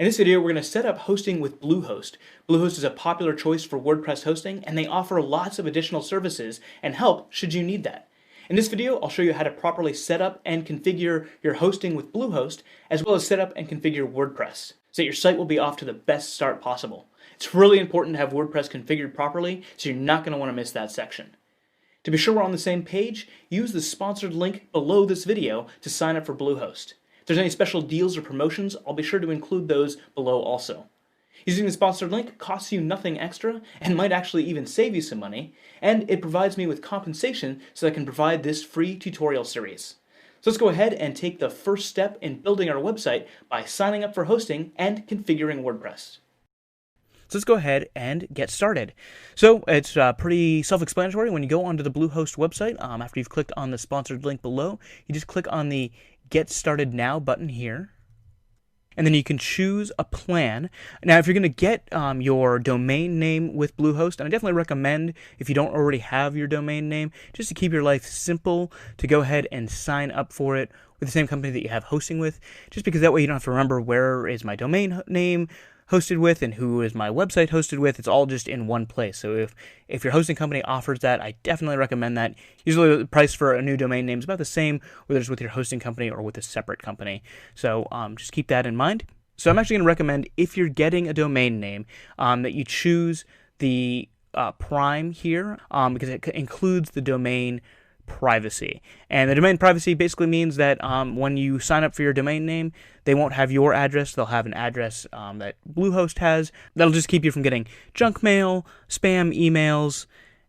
In this video, we're going to set up hosting with Bluehost. Bluehost is a popular choice for WordPress hosting, and they offer lots of additional services and help should you need that. In this video, I'll show you how to properly set up and configure your hosting with Bluehost, as well as set up and configure WordPress, so that your site will be off to the best start possible. It's really important to have WordPress configured properly, so you're not going to want to miss that section. To be sure we're on the same page, use the sponsored link below this video to sign up for Bluehost. If there's any special deals or promotions, I'll be sure to include those below also. Using the sponsored link costs you nothing extra and might actually even save you some money, and it provides me with compensation so I can provide this free tutorial series. So let's go ahead and take the first step in building our website by signing up for hosting and configuring WordPress. So let's go ahead and get started. So it's pretty self-explanatory. When you go onto the Bluehost website, after you've clicked on the sponsored link below, you just click on the Get Started Now button here, and then you can choose a plan. Now, if you're going to get your domain name with Bluehost, and I definitely recommend, if you don't already have your domain name, just to keep your life simple, to go ahead and sign up for it with the same company that you have hosting with, just because that way you don't have to remember where is my domain name hosted with and who is my website hosted with. It's all just in one place. So if your hosting company offers that, I definitely recommend that. Usually the price for a new domain name is about the same whether it's with your hosting company or with a separate company. So just keep that in mind. So I'm actually going to recommend, if you're getting a domain name, that you choose the Prime here, because it includes the domain privacy. And the domain privacy basically means that when you sign up for your domain name, they won't have your address. They'll have an address that Bluehost has. That'll just keep you from getting junk mail, spam emails,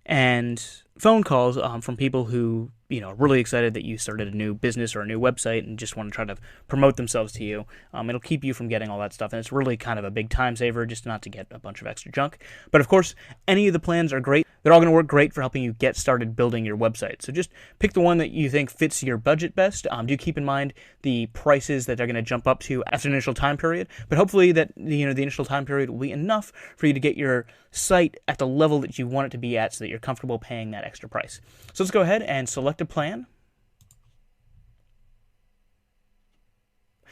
and phone calls from people who, are really excited that you started a new business or a new website and just want to try to promote themselves to you. It'll keep you from getting all that stuff, and it's really kind of a big time saver just not to get a bunch of extra junk. But of course, any of the plans are great. They're all going to work great for helping you get started building your website. So just pick the one that you think fits your budget best. Do keep in mind the prices that they're going to jump up to after an initial time period, but hopefully that the initial time period will be enough for you to get your site at the level that you want it to be at, so that you're comfortable paying that extra price. So let's go ahead and select a plan.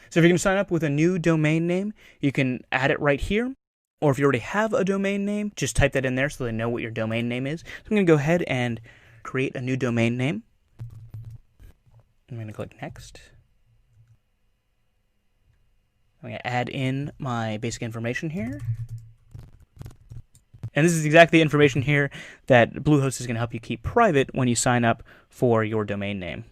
So if you're going to sign up with a new domain name, you can add it right here. Or if you already have a domain name, just type that in there so they know what your domain name is. So I'm going to go ahead and create a new domain name. I'm going to click Next. I'm going to add in my basic information here. And this is exactly the information here that Bluehost is going to help you keep private when you sign up for your domain name.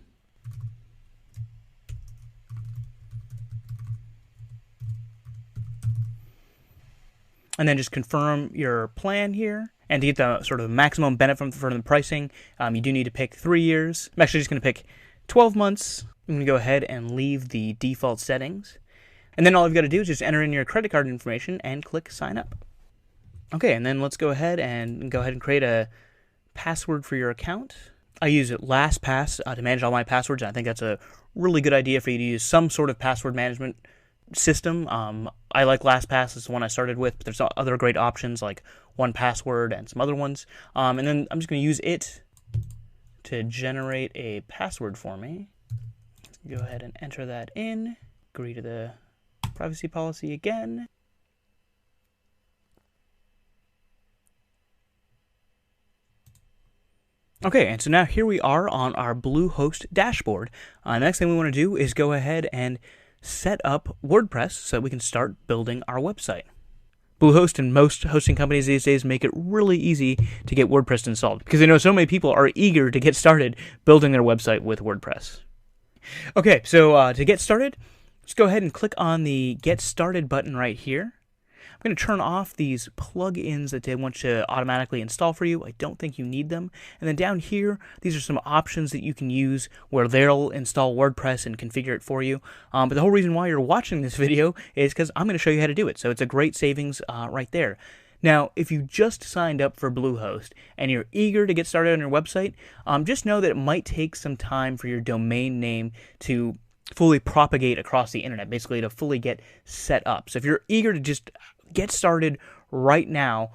And then just confirm your plan here. And to get the sort of maximum benefit from the pricing, you do need to pick 3 years. I'm actually just going to pick 12 months. I'm going to go ahead and leave the default settings. And then all you've got to do is just enter in your credit card information and click Sign Up. Okay, and then let's go ahead and create a password for your account. I use LastPass to manage all my passwords, and I think that's a really good idea for you to use some sort of password management system. I like LastPass. It's the one I started with, but there's other great options like 1Password and some other ones. And then I'm just going to use it to generate a password for me. Go ahead and enter that in. Agree to the privacy policy again. Okay, and so now here we are on our Bluehost dashboard. The next thing we want to do is go ahead and set up WordPress so that we can start building our website. Bluehost and most hosting companies these days make it really easy to get WordPress installed, because they know so many people are eager to get started building their website with WordPress. Okay, so to get started, just go ahead and click on the Get Started button right here. I'm going to turn off these plugins that they want to automatically install for you. I don't think you need them. And then down here, these are some options that you can use where they'll install WordPress and configure it for you. But the whole reason why you're watching this video is because I'm going to show you how to do it. So it's a great savings right there. Now, if you just signed up for Bluehost and you're eager to get started on your website, just know that it might take some time for your domain name to fully propagate across the internet, basically to fully get set up. So if you're eager to just get started right now,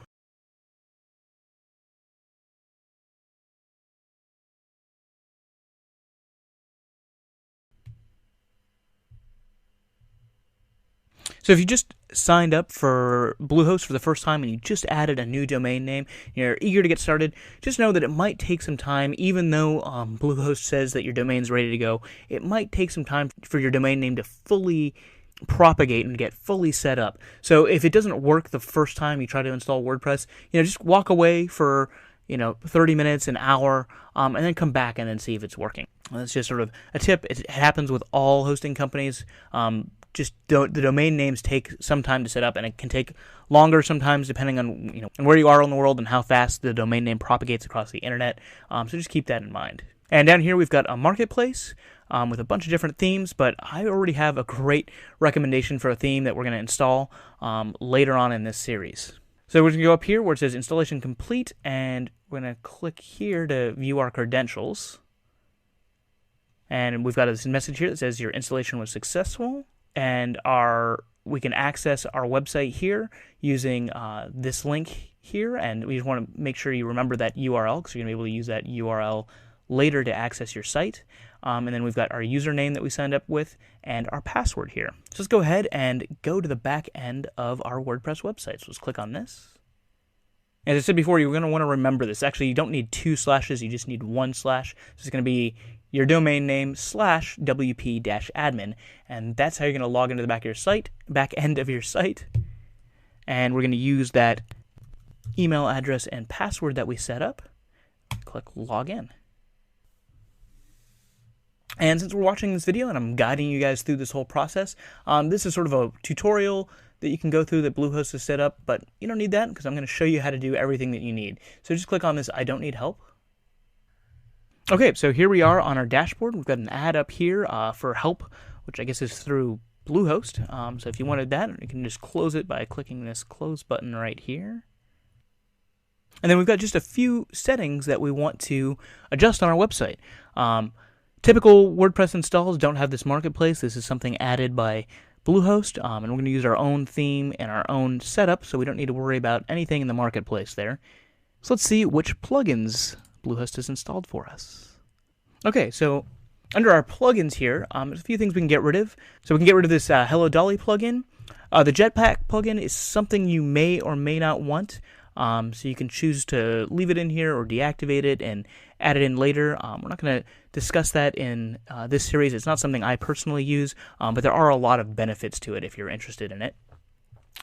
So if you just signed up for Bluehost for the first time and you just added a new domain name, you're eager to get started, just know that it might take some time. Even though Bluehost says that your domain's ready to go, it might take some time for your domain name to fully propagate and get fully set up. So if it doesn't work the first time you try to install WordPress, just walk away for 30 minutes, an hour, and then come back and then see if it's working. Well, that's just sort of a tip. It happens with all hosting companies. The domain names take some time to set up, and it can take longer sometimes depending on where you are in the world and how fast the domain name propagates across the internet. So just keep that in mind. And down here we've got a marketplace with a bunch of different themes, but I already have a great recommendation for a theme that we're going to install later on in this series. So we're going to go up here where it says installation complete, and we're going to click here to view our credentials. And we've got this message here that says your installation was successful, and we can access our website here using this link here, and we just want to make sure you remember that URL because you're going to be able to use that URL later to access your site. And then we've got our username that we signed up with and our password here. So let's go ahead and go to the back end of our WordPress website. So let's click on this. As I said before, you're going to want to remember this. Actually, you don't need 2 slashes, you just need 1 slash. So it's going to be your domain name / wp-admin, and that's how you're going to log into the back end of your site. And we're going to use that email address and password that we set up. Click login. And since we're watching this video and I'm guiding you guys through this whole process, this is sort of a tutorial that you can go through that Bluehost has set up, but you don't need that because I'm going to show you how to do everything that you need. So just click on this I don't need help. Okay, so here we are on our dashboard. We've got an ad up here for help, which I guess is through Bluehost. So if you wanted that, you can just close it by clicking this close button right here. And then we've got just a few settings that we want to adjust on our website. Typical WordPress installs don't have this marketplace. This is something added by Bluehost, and we're going to use our own theme and our own setup, so we don't need to worry about anything in the marketplace there. So let's see which plugins Bluehost has installed for us. Okay, so under our plugins here, there's a few things we can get rid of. So we can get rid of this Hello Dolly plugin. The Jetpack plugin is something you may or may not want. So you can choose to leave it in here or deactivate it and add it in later. We're not going to discuss that in this series. It's not something I personally use, but there are a lot of benefits to it if you're interested in it.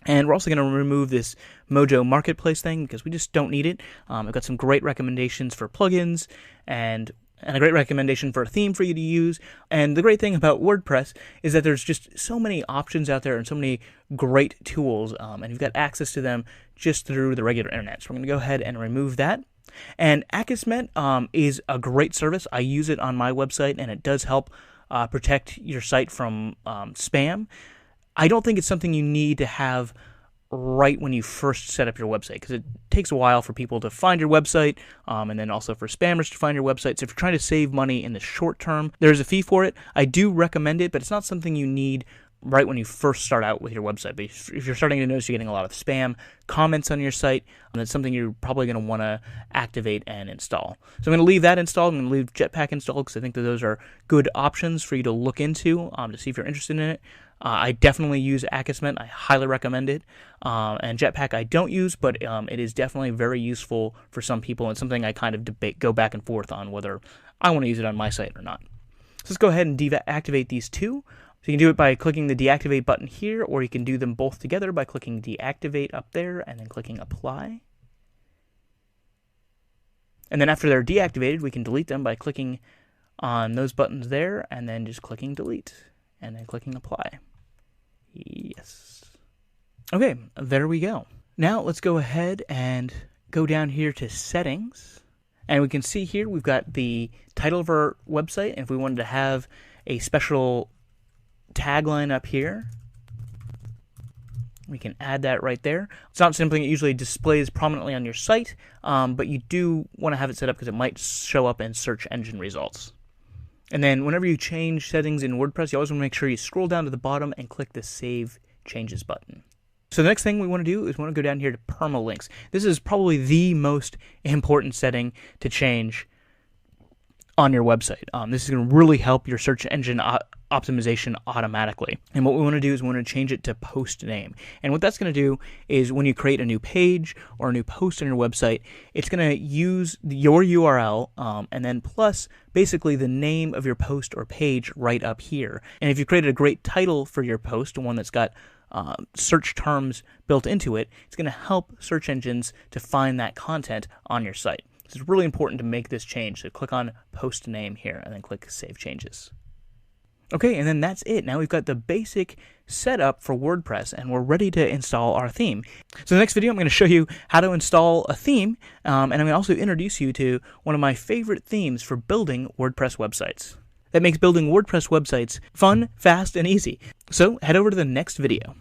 And we're also going to remove this Mojo Marketplace thing because we just don't need it. I've got some great recommendations for plugins and a great recommendation for a theme for you to use. And the great thing about WordPress is that there's just so many options out there and so many great tools, and you've got access to them just through the regular internet. So we're going to go ahead and remove that. And Akismet is a great service. I use it on my website, and it does help protect your site from spam. I don't think it's something you need to have right when you first set up your website because it takes a while for people to find your website and then also for spammers to find your website. So if you're trying to save money in the short term, there's a fee for it. I do recommend it, but it's not something you need right when you first start out with your website. But if you're starting to notice you're getting a lot of spam comments on your site, that's something you're probably going to want to activate and install. So I'm going to leave that installed. I'm going to leave Jetpack installed because I think that those are good options for you to look into to see if you're interested in it. I definitely use Akismet. I highly recommend it. And Jetpack I don't use, but it is definitely very useful for some people and something I kind of go back and forth on whether I want to use it on my site or not. So let's go ahead and deactivate these two. So you can do it by clicking the deactivate button here, or you can do them both together by clicking deactivate up there and then clicking apply. And then after they're deactivated, we can delete them by clicking on those buttons there and then just clicking delete and then clicking apply. Yes. Okay, there we go. Now let's go ahead and go down here to settings. And we can see here we've got the title of our website. And if we wanted to have a special tagline up here, we can add that right there. It's not something that usually displays prominently on your site, but you do want to have it set up because it might show up in search engine results. And then whenever you change settings in WordPress, you always want to make sure you scroll down to the bottom and click the Save Changes button. So the next thing we want to do is we want to go down here to permalinks. This is probably the most important setting to change on your website. This is going to really help your search engine optimization automatically. And what we want to do is we want to change it to post name. And what that's going to do is when you create a new page or a new post on your website, it's going to use your URL and then plus basically the name of your post or page right up here. And if you created a great title for your post, one that's got search terms built into it, it's going to help search engines to find that content on your site. So it's really important to make this change. So click on post name here and then click save changes. Okay, and then that's it. Now we've got the basic setup for WordPress and we're ready to install our theme. So in the next video, I'm going to show you how to install a theme, and I'm going to also introduce you to one of my favorite themes for building WordPress websites. That makes building WordPress websites fun, fast, and easy. So head over to the next video.